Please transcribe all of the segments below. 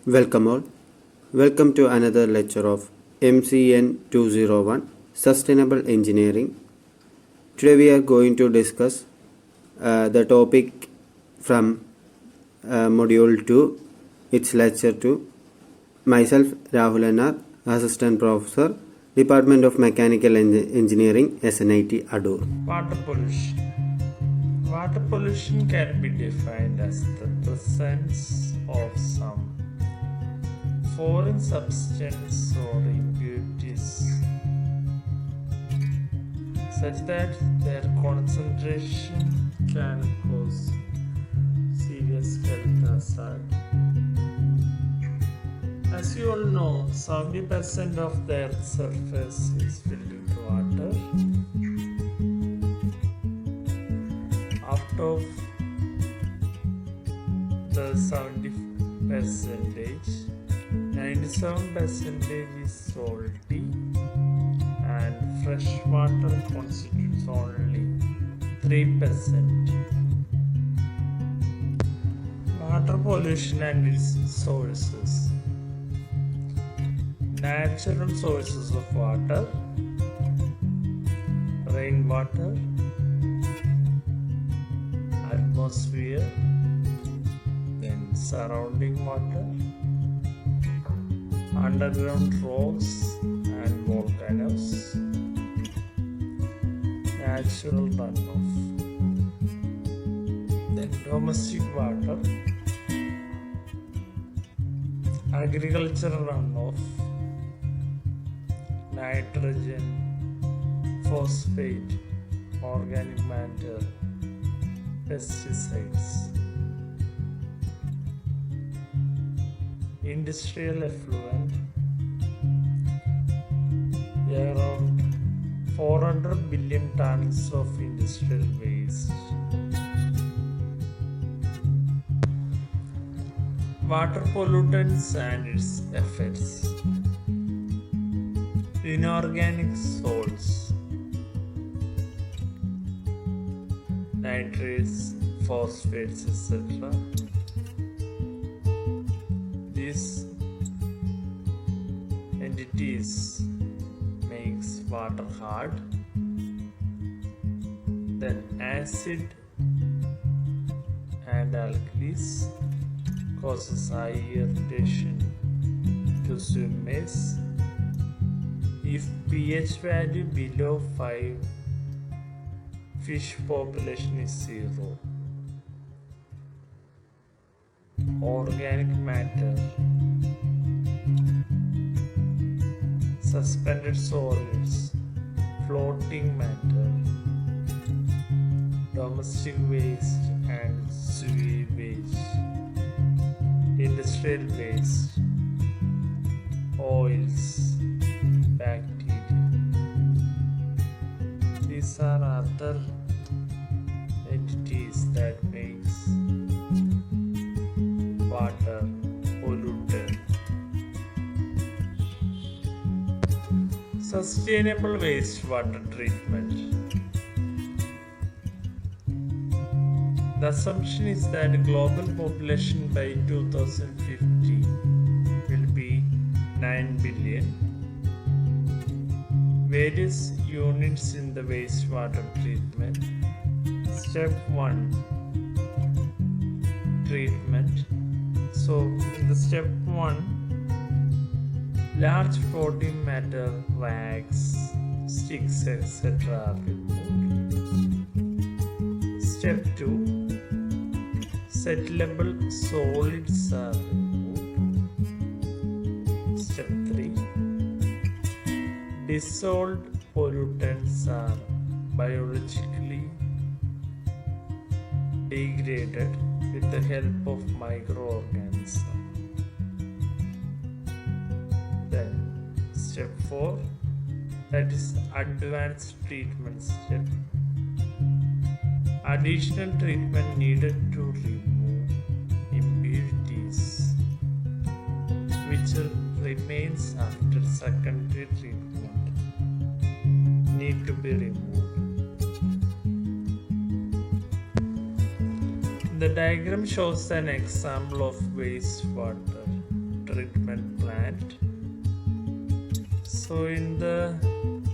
Welcome all. Welcome to another lecture of MCN 201 Sustainable Engineering. Today we are going to discuss the topic from Module 2. It's lecture 2. Myself Rahul Anar, Assistant Professor, Department of Mechanical Engineering, SNIT Adur. Water pollution. Water pollution can be defined as the presence of some foreign substance or impurities such that their concentration can cause serious health hazard. As you all know, 70% of the Earth's surface is filled with water. Out of the 70%, 97% is salty and fresh water constitutes only 3%. Water pollution and its sources. Natural sources of water: rainwater, atmosphere, then surrounding water, underground rocks and volcanoes, natural runoff, then domestic water, agricultural runoff, nitrogen, phosphate, organic matter, pesticides. Industrial effluent. Around 400 billion tons of industrial waste. Water pollutants and its effects. Inorganic salts, nitrates, phosphates, etc. These entities makes water hard. Then acid and alkalis causes high irritation to swimmers. If pH value below 5, fish population is 0. Organic matter, suspended solids, floating matter, domestic waste and sewage, industrial waste, oils, bacteria. These are other entities that makes water polluted. Sustainable wastewater treatment. The assumption is that global population by 2050 will be 9 billion. Various units in the wastewater treatment. Step 1, treatment. So in the step 1, large floating matter, rags, sticks, etc. are removed. Step 2, settleable solids are removed. Step 3, dissolved pollutants are biologically degraded with the help of microorganisms. Then step 4, that is advanced treatment step. Additional treatment needed to remove impurities which remains after secondary treatment need to be removed. The diagram shows an example of wastewater. treatment plant. So in the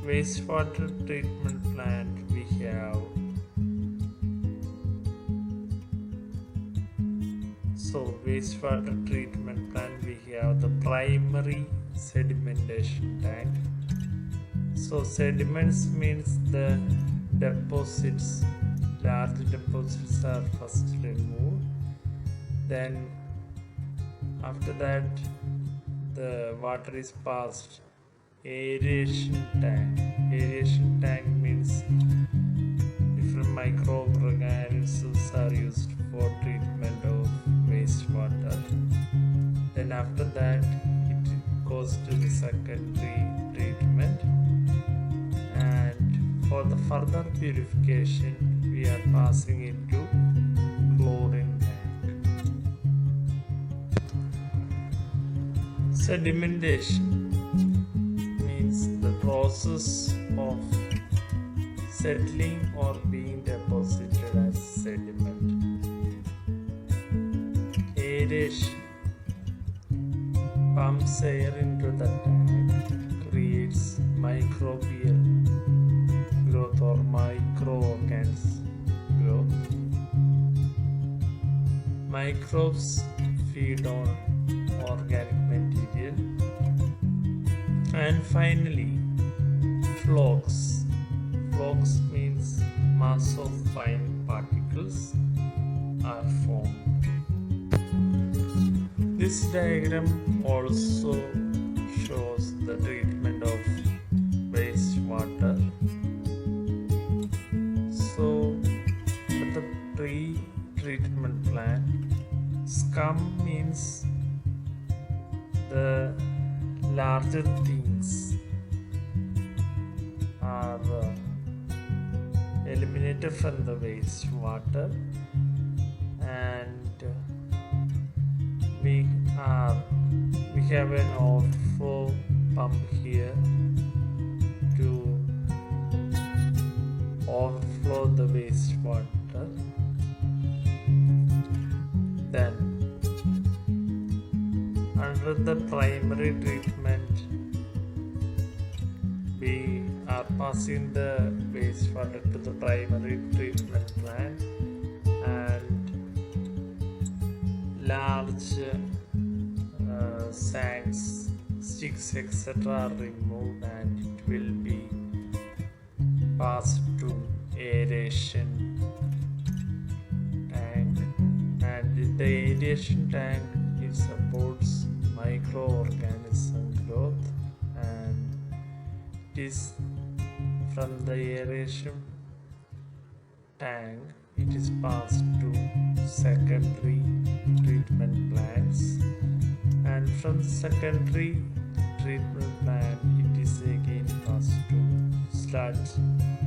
wastewater treatment plant we have wastewater treatment plant we have the primary sedimentation tank. So sediments means the deposits, large deposits are first removed. Then after that the water is passed aeration tank. Aeration tank means different microorganisms are used for treatment of wastewater. Then after that it goes to the secondary treatment, and for the further purification we are passing it to chlorine tank. Sedimentation means the process of settling or being deposited as sediment. Aeration pumps air into the tank, creates microbial growth or microorganism growth. Microbes feed on organic material. And finally, flocks. Flocks means mass of fine particles are formed. This diagram also shows the treatment of wastewater. So, at the pre-treatment plant, scum means the larger things are eliminated from the wastewater, and we have an outflow pump here to overflow the wastewater. Then under the primary treatment we are passing the wastewater to the primary treatment plant, and large sands, sticks, etc. are removed, and it will be passed to aeration tank. And the aeration tank, it supports microorganism growth, and it is from the aeration tank it is passed to secondary treatment plants, and from secondary treatment plant it is again passed to sludge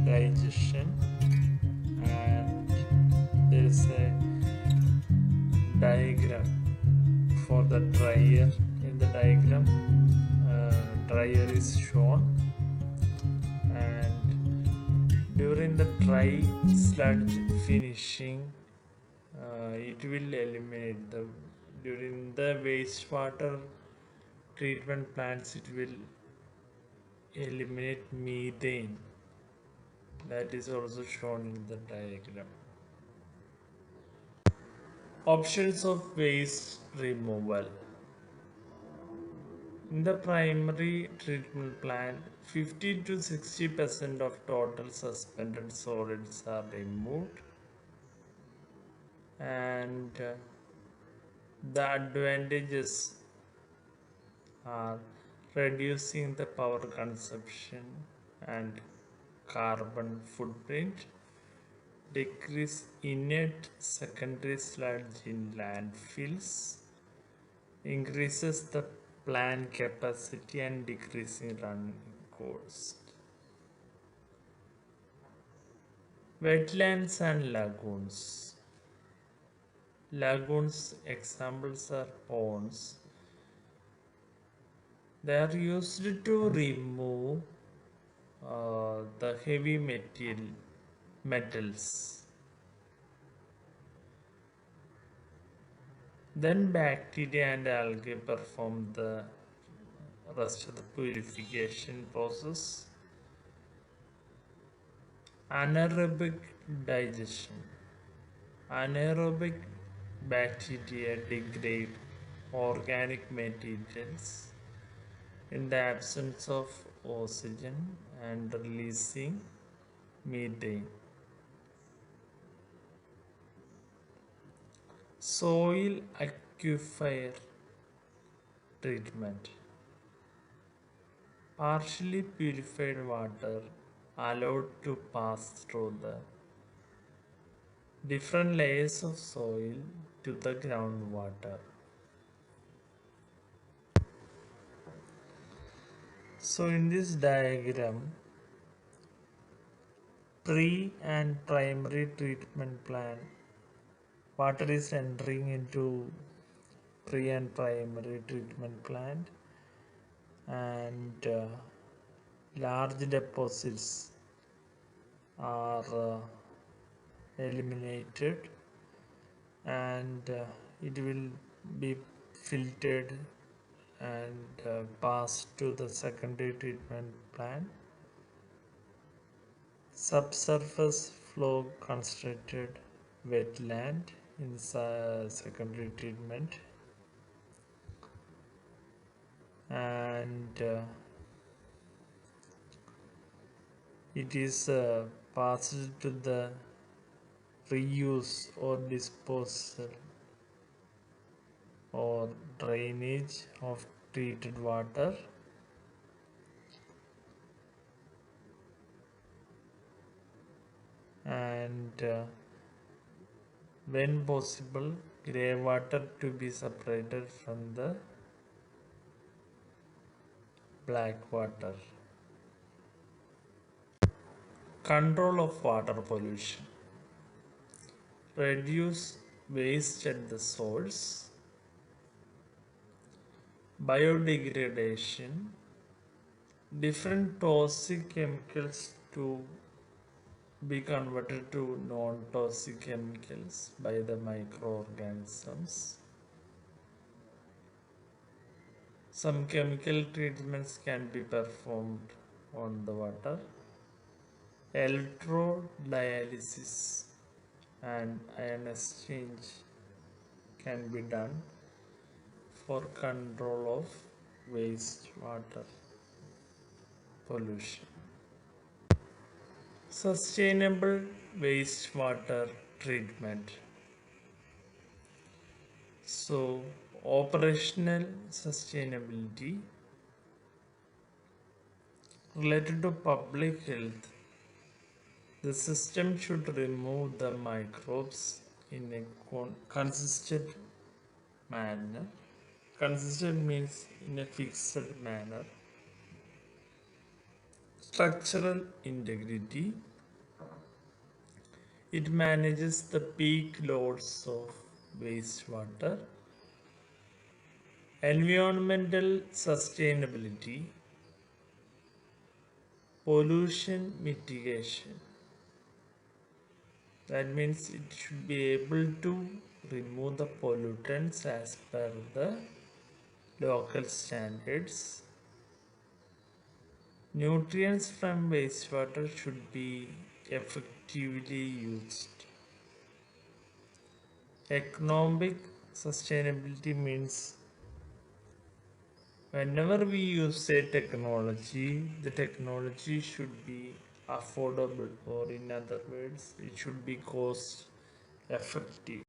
digestion. And there is a diagram for the dryer. In the diagram dryer is shown, and during the dry sludge finishing it will eliminate the, during the wastewater treatment plants it will eliminate methane, that is also shown in the diagram. Options of waste removal. In the primary treatment plant, 50 to 60% of total suspended solids are removed, and the advantages are reducing the power consumption and carbon footprint, decrease inert secondary sludge in landfills, increases the plant capacity and decreasing running cost. Wetlands and lagoons. Lagoons examples are ponds. They are used to remove the heavy metals. Then bacteria and algae perform the rest of the purification process. Anaerobic digestion. Anaerobic bacteria degrade organic materials in the absence of oxygen and releasing methane. Soil aquifer treatment. Partially purified water allowed to pass through the different layers of soil to the groundwater. So in this diagram, pre and primary treatment plant, water is entering into pre and primary treatment plant, and large deposits are eliminated, and it will be filtered and passed to the secondary treatment plant. Subsurface flow concentrated wetland in secondary treatment, and it is passed to the reuse or disposal or drainage of treated water, and when possible, grey water to be separated from the black water. Control of water pollution. Reduce waste at the source. Biodegradation. Different toxic chemicals to be converted to non-toxic chemicals by the microorganisms. Some chemical treatments can be performed on the water. Electrodialysis and ion exchange can be done for control of wastewater pollution. Sustainable wastewater treatment. So, operational sustainability related to public health. The system should remove the microbes in a consistent manner. Consistent means in a fixed manner. Structural integrity. It manages the peak loads of wastewater. Environmental sustainability. Pollution mitigation. That means it should be able to remove the pollutants as per the local standards. Nutrients from wastewater should be effectively used. Economic sustainability means whenever we use a technology, the technology should be affordable, or in other words, it should be cost effective.